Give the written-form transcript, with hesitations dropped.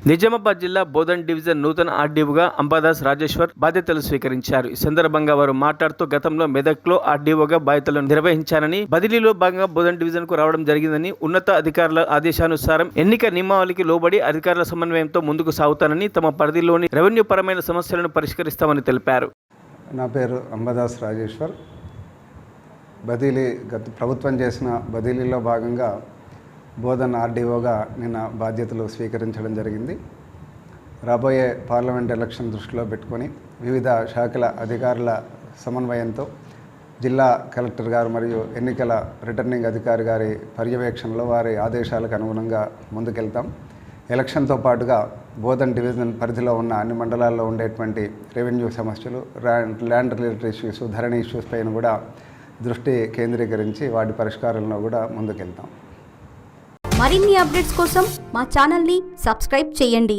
నిజామాబాద్ జిల్లా బోధన్ డివిజన్ నూతన ఆర్డీఓగా అంబాదాస్ రాజేశ్వర్ బాధ్యతలు స్వీకరించారు. ఈ సందర్భంగా వారు మాట్లాడుతూ గతంలో మెదక్లో ఆర్డీఓగా బాధ్యతలను నిర్వహించానని, బదిలీలో భాగంగా బోధన్ డివిజన్ కు రావడం జరిగిందని, ఉన్నత అధికారుల ఆదేశానుసారం ఎన్నిక నియమావళికి లోబడి అధికారుల సమన్వయంతో ముందుకు సాగుతానని, తమ పరిధిలోని రెవెన్యూ పరమైన సమస్యలను పరిష్కరిస్తామని తెలిపారు. నా పేరు అంబాదాస్ రాజేశ్వర్. ప్రభుత్వం చేసిన బదిలీలో భాగంగా బోధన్ ఆర్డీఓగా నిన్న బాధ్యతలు స్వీకరించడం జరిగింది. రాబోయే పార్లమెంట్ ఎలక్షన్ దృష్టిలో పెట్టుకొని వివిధ శాఖల అధికారుల సమన్వయంతో జిల్లా కలెక్టర్ గారు మరియు ఎన్నికల రిటర్నింగ్ అధికారి గారి పర్యవేక్షణలో వారి ఆదేశాలకు అనుగుణంగా ముందుకెళ్తాం. ఎలక్షన్తో పాటుగా బోధన్ డివిజన్ పరిధిలో ఉన్న అన్ని మండలాల్లో ఉండేటువంటి రెవెన్యూ సమస్యలు, ల్యాండ్ రిలేటెడ్ ఇష్యూస్, ధరణి ఇష్యూస్ పైన కూడా దృష్టి కేంద్రీకరించి వాటి పరిష్కారంలో కూడా ముందుకెళ్తాం. మరిన్ని అప్డేట్స్ కోసం మా ఛానల్ని సబ్స్క్రైబ్ చేయండి.